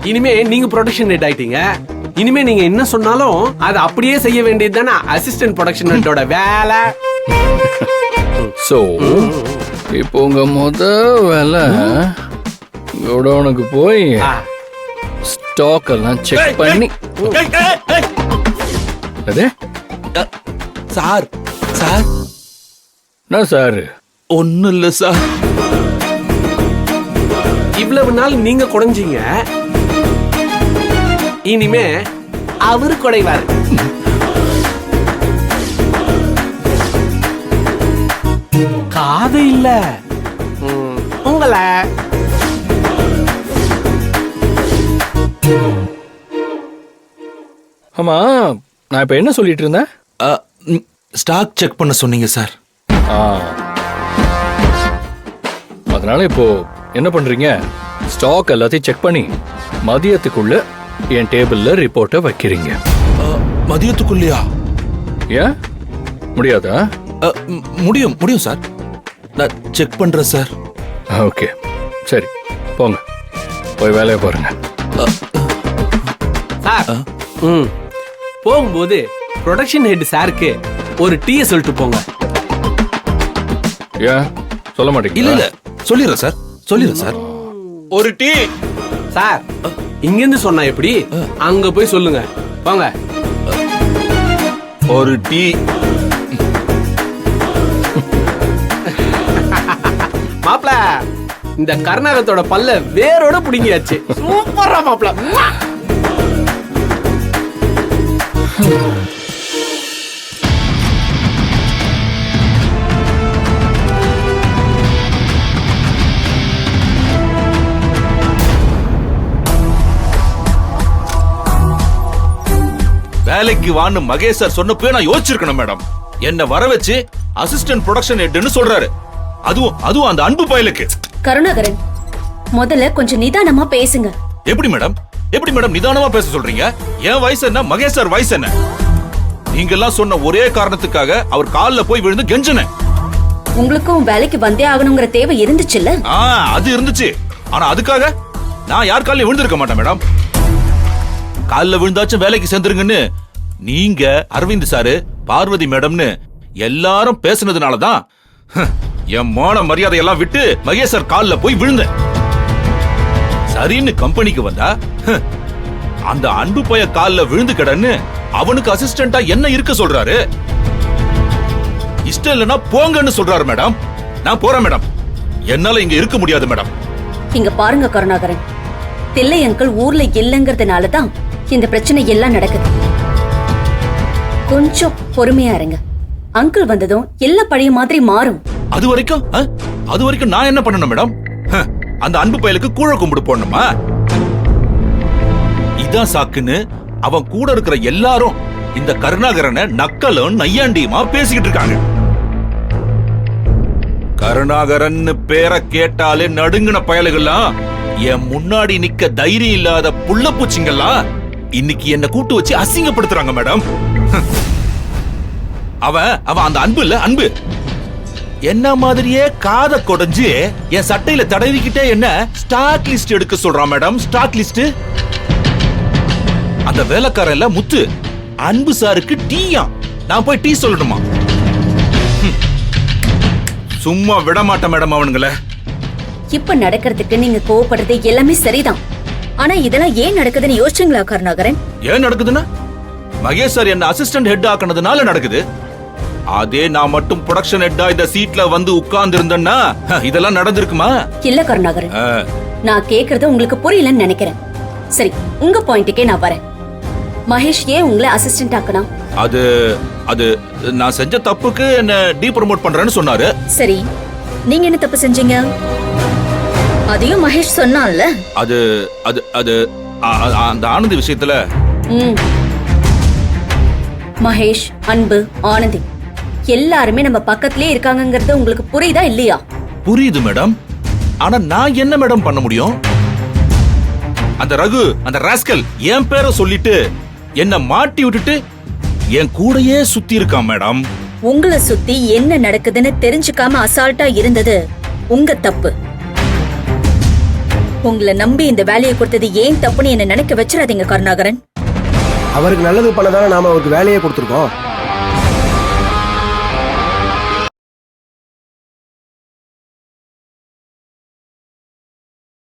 இனிமே நீங்க production head ஆயிட்டீங்க. இனிமே நீங்க என்ன சொன்னாலும் அது அப்படியே செய்ய வேண்டியது தானே அசிஸ்டன்ட் ப்ரொடக்ஷன் ஹெட்டோட வேலை. சோ இப்போ உங்க வேலை கோடவுனுக்கு போய் ஸ்டாக் எல்லாம் செக் பண்ணி. அதே சார் சார் என்ன சார்? ஒன்னும் இல்ல சார். இவ்வளவு நாள் நீங்க குறைஞ்சீங்க, இனிமே அவரு குறைவார். காது இல்ல உங்களை. ஆமா, நான் இப்ப என்ன சொல்லிட்டு இருந்தேன்? ஸ்டாக் செக் பண்ண சொன்னீங்க சார். அதனால இப்போ என்ன பண்றீங்க? ஸ்டாக் எல்லாத்தையும் செக் பண்ணி மதியத்துக்குள்ள என் டேபிள்ல ரிப்போர்ட்டை வைக்கிறீங்க. மதியத்துக்குள்ளயா? ஏன் முடியாதா? முடியும் முடியும் சார். நான் செக் பண்றேன் சார். ஓகே சரி, போங்க போய் வேலையை பாருங்க. சார் போகும்போது ப்ரொடக்ஷன் ஹெட் சாருக்கு ஒரு டீயை சொல்லிட்டு போங்க. ஏன் சொல்ல மாட்டீங்க? இல்ல இல்ல சொல்லிடுறேன் சார், சொல்லிடுறேன் சார். ஒரு டீ சார். இங்கிருந்து சொன்னா எப்படி? அங்க போய் சொல்லுங்க. போங்க. ஒரு டீ. மாப்ள, இந்த கர்நாடகத்தோட பல்ல வேரோட புடிங்கியாச்சு. சூப்பரா மாப்ள. வேலைக்கு வான்னு மகேஷ் சார் சொன்னப்போ நான் யோசிச்சிருக்கணும் மேடம். என்ன வர வச்சு அசிஸ்டன்ட் ப்ரொடக்ஷன் ஹெட்னு சொல்றாரு. அதுவும் அந்த அன்பு பயலுக்கு. கருணாகரன், முதல்ல கொஞ்சம் நிதானமா பேசுங்க. எப்படி மேடம் நிதானமா பேச சொல்றீங்க? என் வயசு என்ன, மகேஷ் சார் வயசு என்ன? நீங்க எல்லாம் சொன்ன ஒரே காரணத்துக்காக அவர் கால்ல போய் விழுந்து கெஞ்சினேன். உங்களுக்கும் வேலைக்கு வந்தே ஆகணுங்கிற தேவை இருந்துச்சுல்ல? அது இருந்துச்சு. ஆனா அதுக்காக நான் யார் காலையும் விழுந்திருக்க மாட்டேன் மேடம். கால்ல விழுந்தாச்சும் வேலைக்கு சேர்ந்துருங்கன்னு நீங்க, அரவிந்த் சாரு, பார்வதி மேடம்னு எல்லாரும் பேசுனதுனாலதான் என் மான மரியாதையெல்லாம் விட்டு மகேஷ் சார் கால்ல போய் விழுந்தேன். சரின்னு கம்பெனிக்கு வந்தா அந்த அன்பு பைய கால்ல விழுந்து கிடன்னு அவனுக்கு அசிஸ்டண்டா என்ன இருக்க சொல்றாரு. இஷ்டம் இல்லைன்னா போங்கன்னு சொல்றாரு மேடம். நான் போறேன் மேடம். என்னால இங்க இருக்க முடியாது மேடம். இங்க பாருங்க கருணாகரன், தில்லை அங்கிள் ஊர்ல இல்லங்கிறதுனாலதான் இந்த பிரச்சனை எல்லாம் நடக்குது. கொஞ்சம் பொறுமையா இருங்க. அங்கிள் வந்ததும் எல்லாம் பழைய மாதிரி மாறும். அது வரைக்கும் நான் என்ன பண்ணணும் மேடம்? அந்த அன்பு பயலுக்கு கூழ கும்பிடு போடணுமா? இதான் சாக்குன்னு அவன் கூட இருக்கிற எல்லாரும் இந்த கருணாகரனை நக்கலும் நையாண்டியுமா பேசிக்கிட்டு இருக்காங்க. கருணாகரன் பேரை கேட்டாலே நடுங்கின பயலுகள்லாம், என் முன்னாடி நிக்க தைரியம் இல்லாத புள்ள பூச்சிங்கெல்லாம் இன்னைக்கு என்ன கூட்டு வச்சு அசிங்கப்படுத்துறாங்க மேடம். அவன் அந்த அன்பு இல்ல, அன்பு என்ன மாதிரியே காதை கொடைஞ்சு என் சட்டையில தடவிக்கிட்டே என்ன ஸ்டாக் லிஸ்ட் எடுக்க சொல்றான் மேடம். Stock list. அந்த வேலைக்காரன் எல்லாம் முத்து அன்பு சாருக்கு டீயா. நான் போய் டீ சொல்லணுமா? சும்மா விட மாட்டேன் மேடம் அவனுங்கள. இப்ப நடக்கிறதுக்கு நீங்க கோவப்படுறது எல்லாமே சரிதான். ஆனா இதெல்லாம் ஏன் நடக்குதுன்னு யோசிச்சுங்களா கருணாகரன்? ஏன் நடக்குதுன்னா, மகேஷ் சார் என்ன அசிஸ்டன்ட் ஹெட் ஆக்குனதுனால நடக்குது. அதே நான் மட்டும் ப்ரொடக்ஷன் ஹெட்டா இந்த சீட்ல வந்து உட்கார்ந்து இருந்தேன்னா இதெல்லாம் நடந்திருக்குமா? இல்ல கருணாகரன், நான் கேக்குறது உங்களுக்கு புரியலன்னு நினைக்கிறேன். சரி, உங்க பாயிண்ட்டுக்கே நான் வரேன். மகேஷ் ஏன் உங்களை அசிஸ்டன்ட் ஆக்கணும்? அது நான் செஞ்ச தப்புக்கு என்ன டீ ப்ரோமோட் பண்றேன்னு சொன்னாரு. சரி, நீங்க என்ன தப்பு செஞ்சீங்க? அதையும் மகேஷ் சொன்னான்ல. அது அந்த ஆனந்தி விஷயத்துல. மகேஷ், அன்பு, ஆனந்தி எல்லாருமே நம்ம பக்கத்திலே இருக்காங்கங்கிறது உங்களுக்கு புரியுதா இல்லையா? புரியுது மேடம். ஆனா நான் என்ன மேடம் பண்ண முடியும்? அந்த ரகு, அந்த ராஸ்கல் என் பேரை சொல்லிட்டு என்ன மாட்டி விட்டுட்டு என் கூடயே சுத்தி இருக்கான் மேடம். உங்களை சுத்தி என்ன நடக்குதுன்னு தெரிஞ்சுக்காம அசால்ட்டா இருந்தது உங்க தப்பு. உங்களை நம்பி இந்த வேலையை கொடுத்தது ஏன் தப்புன்னு என்ன நினைக்க வச்சிடாதீங்க கருணாகரன். அவருக்கு நல்லது பண்ணதானே நாம அவருக்கு வேலையே கொடுத்துருக்கோம்.